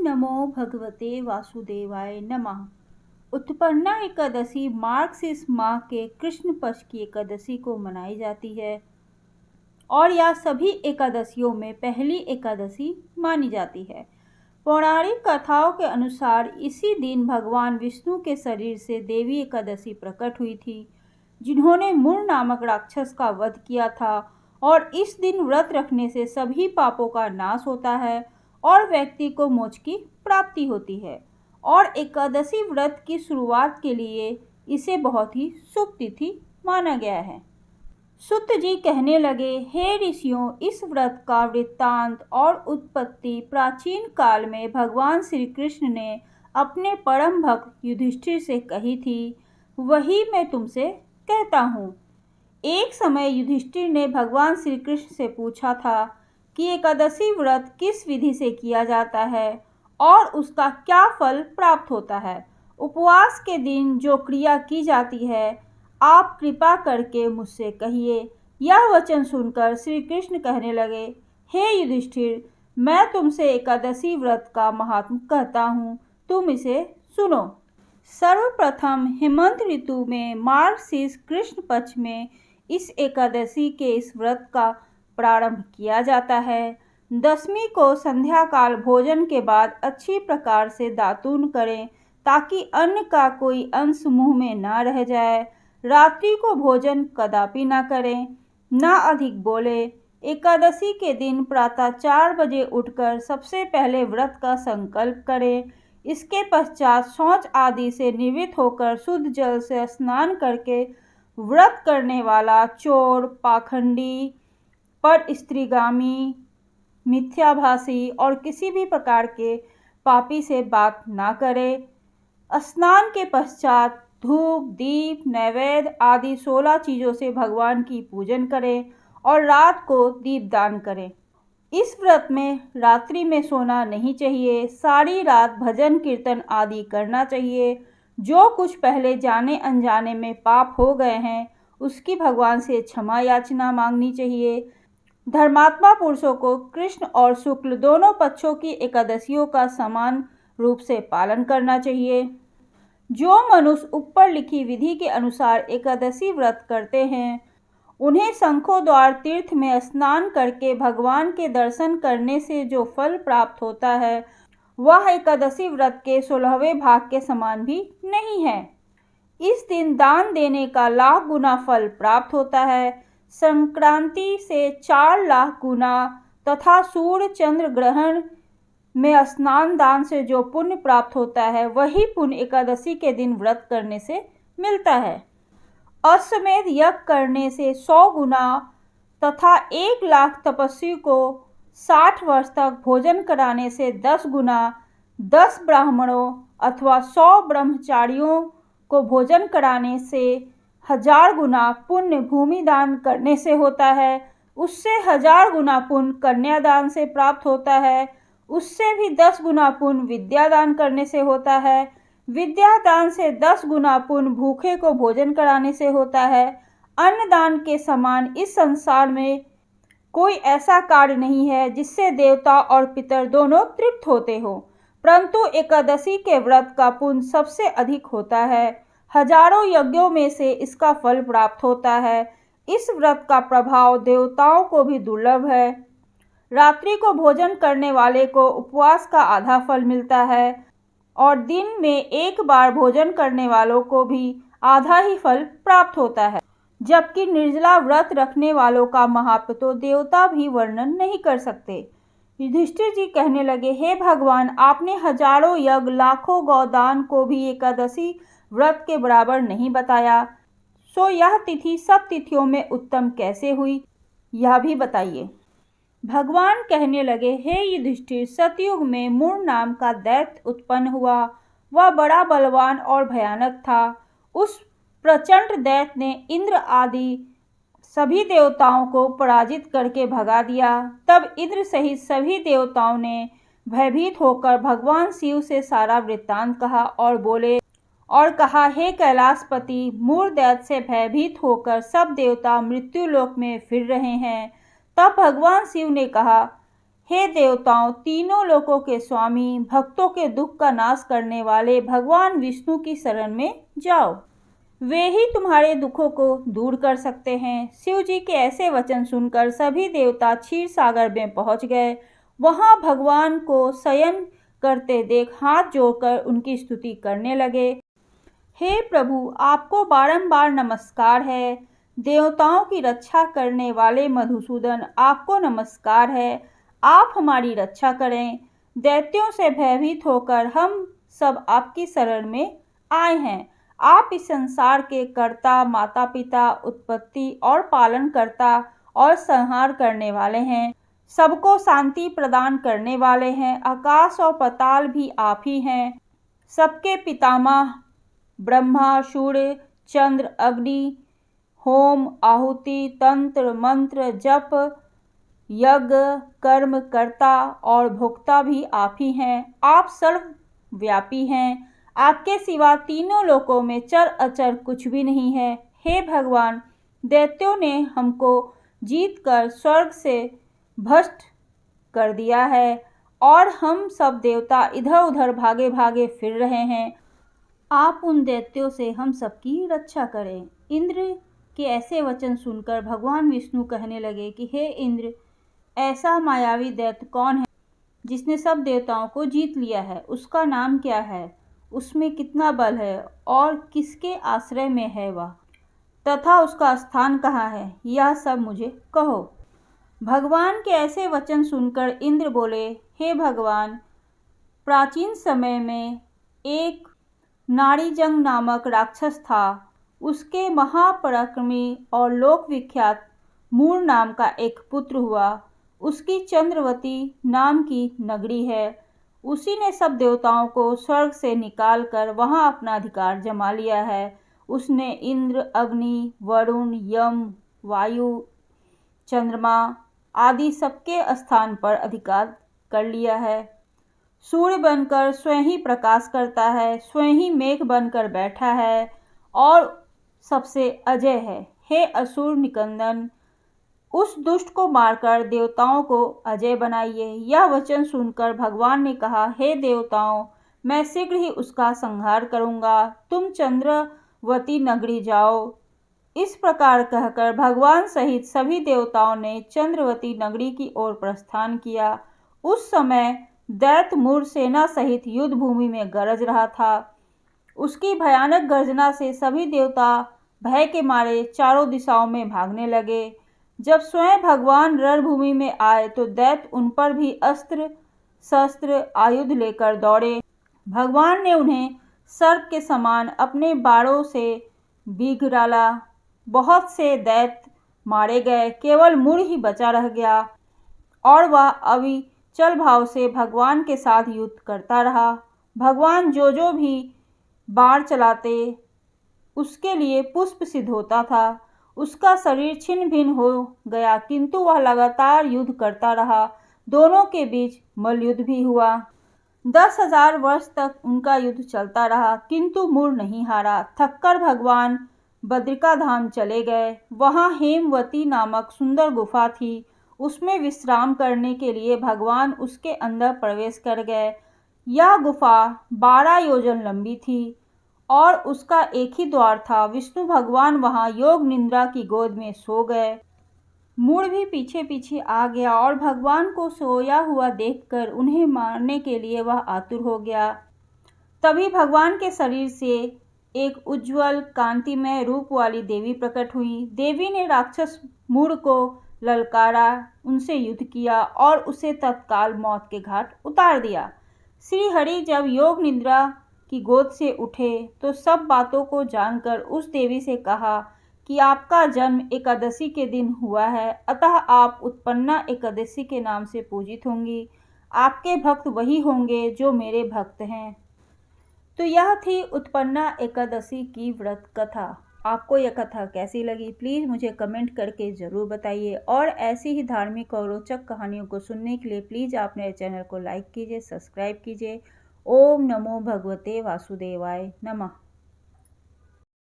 नमो भगवते वासुदेवाय नमः। उत्पन्ना एकादशी मार्गशीर्ष माह के कृष्ण पक्ष की एकादशी को मनाई जाती है और यह सभी एकादशियों में पहली एकादशी मानी जाती है। पौराणिक कथाओं के अनुसार इसी दिन भगवान विष्णु के शरीर से देवी एकादशी प्रकट हुई थी, जिन्होंने मूर नामक राक्षस का वध किया था। और इस दिन व्रत रखने से सभी पापों का नाश होता है और व्यक्ति को मोक्ष की प्राप्ति होती है। और एकादशी व्रत की शुरुआत के लिए इसे बहुत ही शुभ तिथि माना गया है। सुत जी कहने लगे, हे ऋषियों, इस व्रत का वृत्तांत और उत्पत्ति प्राचीन काल में भगवान श्री कृष्ण ने अपने परम भक्त युधिष्ठिर से कही थी, वही मैं तुमसे कहता हूँ। एक समय युधिष्ठिर ने भगवान श्री कृष्ण से पूछा था कि एकादशी व्रत किस विधि से किया जाता है और उसका क्या फल प्राप्त होता है। उपवास के दिन जो क्रिया की जाती है, आप कृपा करके मुझसे कहिए। यह वचन सुनकर श्री कृष्ण कहने लगे, हे युधिष्ठिर, मैं तुमसे एकादशी व्रत का महात्म कहता हूँ, तुम इसे सुनो। सर्वप्रथम हेमंत ऋतु में मार्गशीर्ष कृष्ण पक्ष में इस एकादशी के इस व्रत का प्रारंभ किया जाता है। दशमी को संध्या काल भोजन के बाद अच्छी प्रकार से दातून करें ताकि अन्न का कोई अंश मुंह में ना रह जाए। रात्रि को भोजन कदापि ना करें, ना अधिक बोले। एकादशी के दिन प्रातः 4 बजे उठकर सबसे पहले व्रत का संकल्प करें। इसके पश्चात शौच आदि से निवृत्त होकर शुद्ध जल से स्नान करके व्रत करने वाला चोर, पाखंडी, पर स्त्रीगामी, मिथ्याभाषी और किसी भी प्रकार के पापी से बात ना करे। स्नान के पश्चात धूप, दीप, नैवेद्य आदि 16 चीज़ों से भगवान की पूजन करें और रात को दीपदान करें। इस व्रत में रात्रि में सोना नहीं चाहिए। सारी रात भजन कीर्तन आदि करना चाहिए। जो कुछ पहले जाने अनजाने में पाप हो गए हैं, उसकी भगवान से क्षमा याचना मांगनी चाहिए। धर्मात्मा पुरुषों को कृष्ण और शुक्ल दोनों पक्षों की एकादशियों का समान रूप से पालन करना चाहिए। जो मनुष्य ऊपर लिखी विधि के अनुसार एकादशी व्रत करते हैं, उन्हें शंखों द्वार तीर्थ में स्नान करके भगवान के दर्शन करने से जो फल प्राप्त होता है, वह एकादशी व्रत के 16वें भाग के समान भी नहीं है। इस दिन दान देने का लाख गुना फल प्राप्त होता है। संक्रांति से 4 लाख गुना तथा सूर्य चंद्र ग्रहण में स्नान दान से जो पुण्य प्राप्त होता है, वही पुण्य एकादशी के दिन व्रत करने से मिलता है। अश्वमेध यज्ञ करने से 100 गुना तथा 1 लाख तपस्वी को 60 वर्ष तक भोजन कराने से 10 गुना, 10 ब्राह्मणों अथवा 100 ब्रह्मचारियों को भोजन कराने से 1000 गुना पुण्य भूमि दान करने से होता है। उससे 1000 गुना पुण्य कन्यादान से प्राप्त होता है। उससे भी 10 गुना पुण्य विद्या दान करने से होता है। विद्या दान से 10 गुना पुण्य भूखे को भोजन कराने से होता है। अन्नदान के समान इस संसार में कोई ऐसा कार्य नहीं है जिससे देवता और पितर दोनों तृप्त होते हो, परंतु एकादशी के व्रत का पुण्य सबसे अधिक होता है। हजारों यज्ञों में से इसका फल प्राप्त होता है। इस व्रत का प्रभाव देवताओं को भी दुर्लभ है। रात्रि को भोजन करने वाले को उपवास का आधा फल मिलता है और दिन में एक बार भोजन करने वालों को भी आधा ही फल प्राप्त होता है। जबकि निर्जला व्रत रखने वालों का महात्म तो देवता भी वर्णन नहीं कर सकते। युधिष्ठिर जी कहने लगे, हे भगवान, आपने हजारों यज्ञ, लाखों गौदान को भी एकादशी व्रत के बराबर नहीं बताया, सो यह तिथि सब तिथियों में उत्तम कैसे हुई, यह भी बताइए। भगवान कहने लगे, हे युधिष्ठिर, सतयुग में मूर नाम का दैत्य उत्पन्न हुआ। वह बड़ा बलवान और भयानक था। उस प्रचंड दैत्य ने इंद्र आदि सभी देवताओं को पराजित करके भगा दिया। तब इंद्र सहित सभी देवताओं ने भयभीत होकर भगवान शिव से सारा वृत्तांत कहा और कहा, हे कैलाशपति, मूर दैत्य से भयभीत होकर सब देवता मृत्यु लोक में फिर रहे हैं। तब भगवान शिव ने कहा, हे देवताओं, तीनों लोकों के स्वामी, भक्तों के दुख का नाश करने वाले भगवान विष्णु की शरण में जाओ। वे ही तुम्हारे दुखों को दूर कर सकते हैं। शिव जी के ऐसे वचन सुनकर सभी देवता क्षीर सागर में पहुंच गए। वहां भगवान को शयन करते देख हाथ जोड़कर उनकी स्तुति करने लगे। हे प्रभु, आपको बारंबार नमस्कार है। देवताओं की रक्षा करने वाले मधुसूदन, आपको नमस्कार है। आप हमारी रक्षा करें। दैत्यों से भयभीत होकर हम सब आपकी शरण में आए हैं। आप इस संसार के कर्ता, माता पिता, उत्पत्ति और पालन करता और संहार करने वाले हैं। सबको शांति प्रदान करने वाले हैं। आकाश और पाताल भी आप ही हैं। सबके पितामह ब्रह्मा, सूर्य, चंद्र, अग्नि, होम, आहुति, तंत्र, मंत्र, जप, यज्ञ, कर्म कर्ता और भोक्ता भी आप ही हैं। आप सर्वव्यापी हैं। आपके सिवा तीनों लोकों में चर अचर कुछ भी नहीं है। हे भगवान, दैत्यों ने हमको जीतकर स्वर्ग से भ्रष्ट कर दिया है और हम सब देवता इधर उधर भागे भागे फिर रहे हैं। आप उन दैत्यों से हम सबकी रक्षा करें। इंद्र के ऐसे वचन सुनकर भगवान विष्णु कहने लगे कि हे इंद्र, ऐसा मायावी दैत्य कौन है जिसने सब देवताओं को जीत लिया है? उसका नाम क्या है? उसमें कितना बल है और किसके आश्रय में है वह, तथा उसका स्थान कहाँ है? यह सब मुझे कहो। भगवान के ऐसे वचन सुनकर इंद्र बोले, हे भगवान, प्राचीन समय में एक नारीजंग नामक राक्षस था। उसके महापराक्रमी और लोक विख्यात मूर नाम का एक पुत्र हुआ। उसकी चंद्रवती नाम की नगरी है। उसी ने सब देवताओं को स्वर्ग से निकालकर वहां अपना अधिकार जमा लिया है। उसने इंद्र, अग्नि, वरुण, यम, वायु, चंद्रमा आदि सबके स्थान पर अधिकार कर लिया है। सूर्य बनकर स्वयं ही प्रकाश करता है, स्वयं ही मेघ बनकर बैठा है और सबसे अजय है। हे असुर निकंदन, उस दुष्ट को मारकर देवताओं को अजय बनाइए। यह वचन सुनकर भगवान ने कहा, हे देवताओं, मैं शीघ्र ही उसका संहार करूंगा। तुम चंद्रवती नगरी जाओ। इस प्रकार कहकर भगवान सहित सभी देवताओं ने चंद्रवती नगरी की ओर प्रस्थान किया। उस समय दैत्य मूर सेना सहित युद्ध भूमि में गरज रहा था। उसकी भयानक गर्जना से सभी देवता भय के मारे चारों दिशाओं में भागने लगे। जब स्वयं भगवान रणभूमि में आए तो दैत्य उन पर भी अस्त्र शस्त्र आयुध लेकर दौड़े। भगवान ने उन्हें सर्प के समान अपने बाणों से बीग डाला। बहुत से दैत्य मारे गए, केवल मूर ही बचा रह गया और वह अविचल भाव से भगवान के साथ युद्ध करता रहा। भगवान जो भी बाण चलाते उसके लिए पुष्प सिद्ध होता था। उसका शरीर छिन्न भिन्न हो गया, किंतु वह लगातार युद्ध करता रहा। दोनों के बीच मल्लयुद्ध भी हुआ। 10,000 वर्ष तक उनका युद्ध चलता रहा, किंतु मूर नहीं हारा। थककर भगवान बद्रिका धाम चले गए। वहां हेमवती नामक सुंदर गुफा थी। उसमें विश्राम करने के लिए भगवान उसके अंदर प्रवेश कर गए। यह गुफा 12 योजन लंबी थी और उसका एक ही द्वार था। विष्णु भगवान वहां योग निद्रा की गोद में सो गए। मूर भी पीछे पीछे आ गया और भगवान को सोया हुआ देखकर उन्हें मारने के लिए वह आतुर हो गया। तभी भगवान के शरीर से एक उज्जवल कांतिमय रूप वाली देवी प्रकट हुई। देवी ने राक्षस मूर को ललकारा, उनसे युद्ध किया और उसे तत्काल मौत के घाट उतार दिया। श्री हरि जब योग निद्रा की गोद से उठे तो सब बातों को जानकर उस देवी से कहा कि आपका जन्म एकादशी के दिन हुआ है, अतः आप उत्पन्ना एकादशी के नाम से पूजित होंगी। आपके भक्त वही होंगे जो मेरे भक्त हैं। तो यह थी उत्पन्ना एकादशी की व्रत कथा। आपको यह कथा कैसी लगी प्लीज़ मुझे कमेंट करके ज़रूर बताइए और ऐसी ही धार्मिक और रोचक कहानियों को सुनने के लिए प्लीज़ आप मेरे चैनल को लाइक कीजिए, सब्सक्राइब कीजिए। ओम नमो भगवते वासुदेवाय नमः।